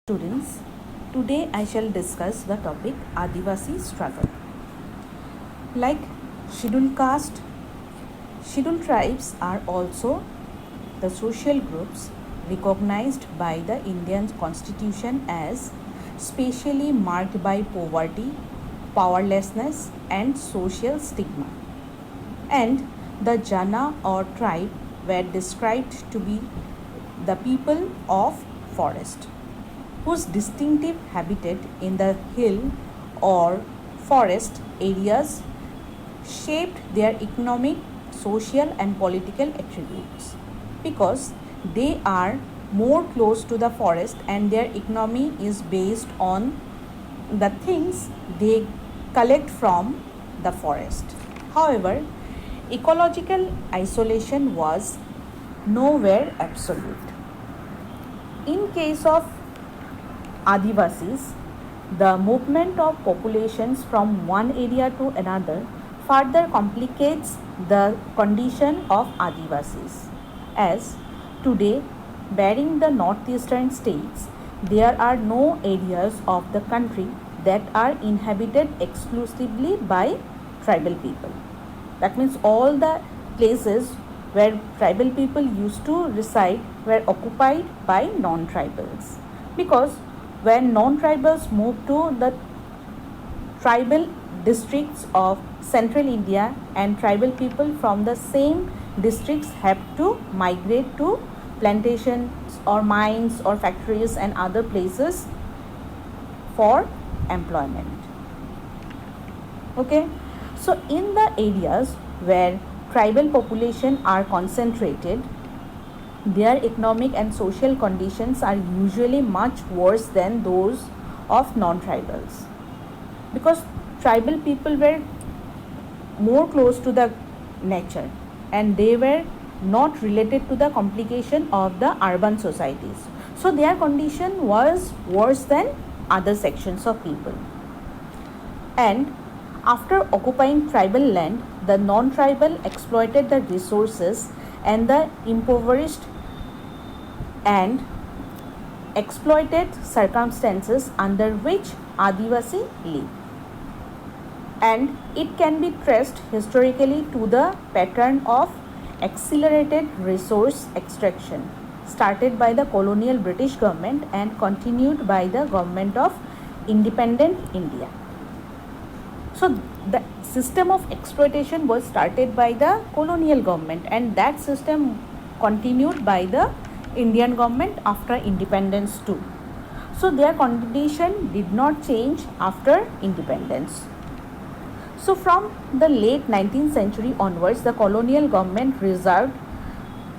Students, today I shall discuss the topic Adivasi struggle. Like scheduled caste, scheduled tribes are also the social groups recognized by the Indian constitution as specially marked by poverty, powerlessness and social stigma. And the Jana or tribe were described to be the people of forest whose distinctive habitat in the hill or forest areas shaped their economic, social, and political attributes because they are more close to the forest and their economy is based on the things they collect from the forest. However, ecological isolation was nowhere absolute. In case of Adivasis, the movement of populations from one area to another further complicates the condition of Adivasis. As today, barring the northeastern states, there are no areas of the country that are inhabited exclusively by tribal people. That means all the places where tribal people used to reside were occupied by non-tribals, because when non-tribals moved to the tribal districts of central India and tribal people from the same districts have to migrate to plantations or mines or factories and other places for employment. Okay, so in the areas where tribal population are concentrated, their economic and social conditions are usually much worse than those of non-tribals, because tribal people were more close to the nature and they were not related to the complication of the urban societies. So their condition was worse than other sections of people. And after occupying tribal land, the non-tribal exploited the resources and the impoverished and exploited circumstances under which Adivasi live. And it can be traced historically to the pattern of accelerated resource extraction started by the colonial British government and continued by the government of independent India. So the system of exploitation was started by the colonial government and that system continued by the Indian government after independence too. So their condition did not change after independence. So from the late 19th century onwards, the colonial government reserved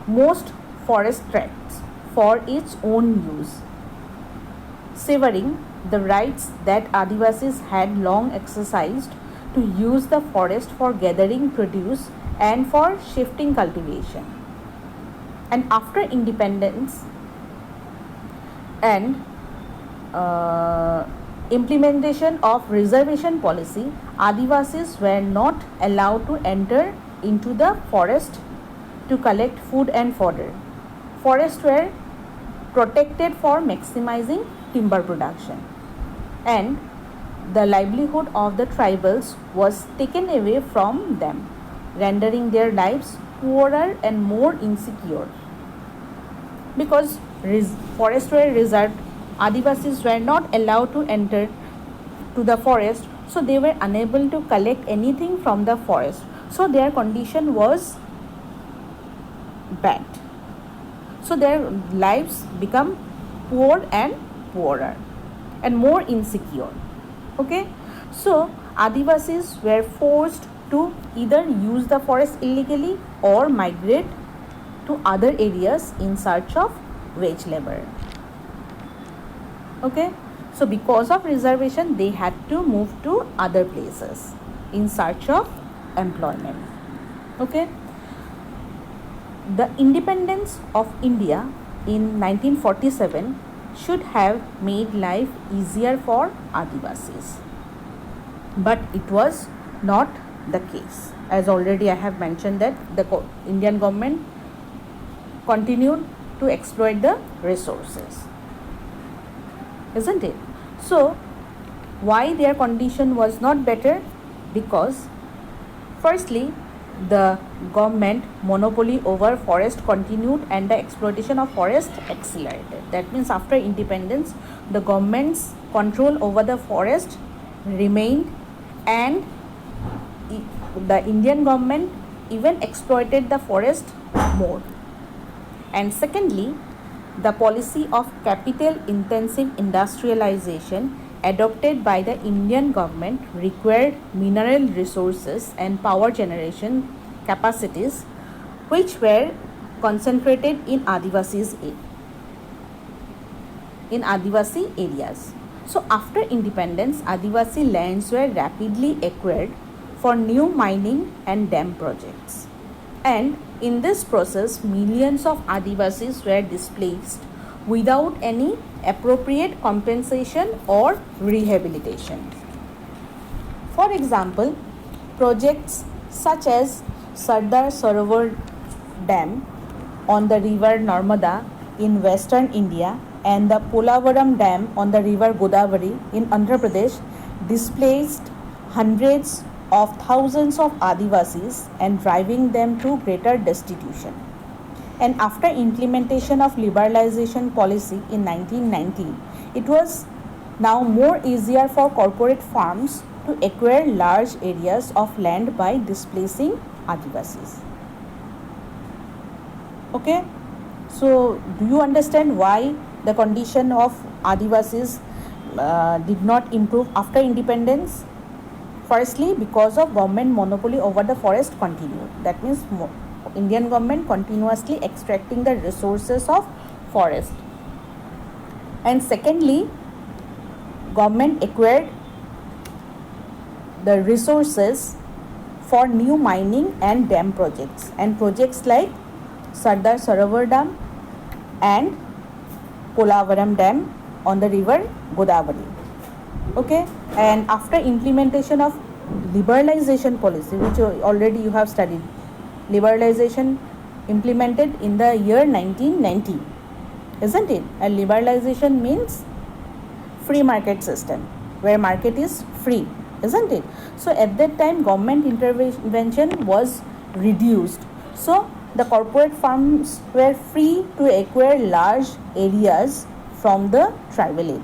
most forest tracts for its own use, severing the rights that Adivasis had long exercised to use the forest for gathering produce and for shifting cultivation. And after independence and implementation of reservation policy, Adivasis were not allowed to enter into the forest to collect food and fodder. Forests were protected for maximizing timber production, and the livelihood of the tribals was taken away from them, rendering their lives poorer and more insecure. Because forests were reserved, Adivasis were not allowed to enter to the forest, so they were unable to collect anything from the forest. So their condition was bad. So their lives become poor and poorer and more insecure. Okay, so Adivasis were forced to either use the forest illegally or migrate to other areas in search of wage labor. Okay, so because of reservation, they had to move to other places in search of employment. Okay, the independence of India in 1947 should have made life easier for Adivasis, but it was not the case. As already I have mentioned that the Indian government continued to exploit the resources. isn't it? So why their condition was not better? Because firstly, the government monopoly over forest continued and the exploitation of forest accelerated. That means after independence, the government's control over the forest remained, and the Indian government even exploited the forest more. And secondly, the policy of capital intensive industrialization adopted by the Indian government required mineral resources and power generation capacities which were concentrated in Adivasi areas. So after independence, Adivasi lands were rapidly acquired for new mining and dam projects. And in this process, millions of Adivasis were displaced without any appropriate compensation or rehabilitation. For example, projects such as Sardar Sarovar Dam on the river Narmada in western India and the Polavaram Dam on the river Godavari in Andhra Pradesh displaced hundreds of thousands of Adivasis and driving them to greater destitution. And after implementation of liberalization policy in 1990, it was now more easier for corporate farms to acquire large areas of land by displacing Adivasis. Okay, so do you understand why the condition of Adivasis did not improve after independence? Firstly, because of government monopoly over the forest continued. That means Indian government continuously extracting the resources of forest. And secondly, government acquired the resources for new mining and dam projects, and projects like Sardar Sarovar Dam and Polavaram Dam on the river Godavari. Okay, and after implementation of liberalization policy, which already you have studied, liberalization implemented in the year 1990, isn't it? And liberalization means free market system where market is free, isn't it? So at that time government intervention was reduced, so the corporate farms were free to acquire large areas from the tribal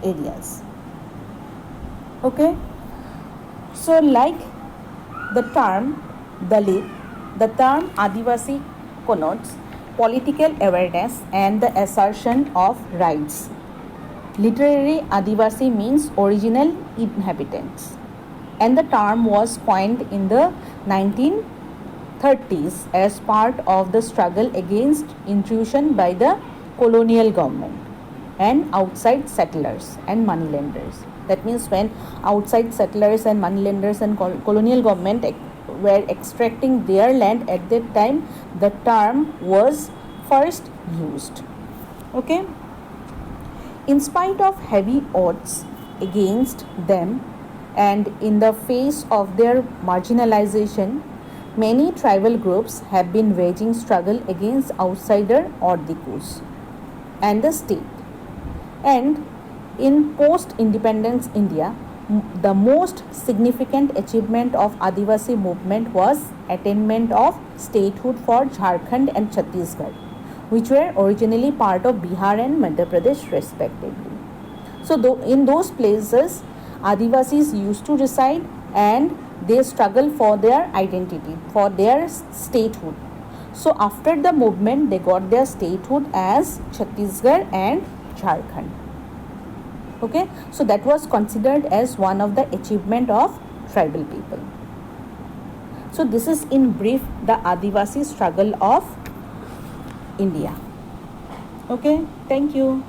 areas. Okay, so like the term Dalit, the term Adivasi connotes political awareness and the assertion of rights. Literary Adivasi means original inhabitants, and the term was coined in the 1930s as part of the struggle against intrusion by the colonial government and outside settlers and moneylenders. That means when outside settlers and moneylenders and colonial government were extracting their land at that time, the term was first used. Okay. In spite of heavy odds against them and in the face of their marginalization, many tribal groups have been waging struggle against outsider or Dikus and the state. And in post-independence India, the most significant achievement of Adivasi movement was attainment of statehood for Jharkhand and Chhattisgarh, which were originally part of Bihar and Madhya Pradesh respectively. So in those places, Adivasis used to reside and they struggled for their identity, for their statehood. So after the movement, they got their statehood as Chhattisgarh and Jharkhand. Okay, so that was considered as one of the achievement of tribal people. So this is in brief the Adivasi struggle of India. Okay, thank you.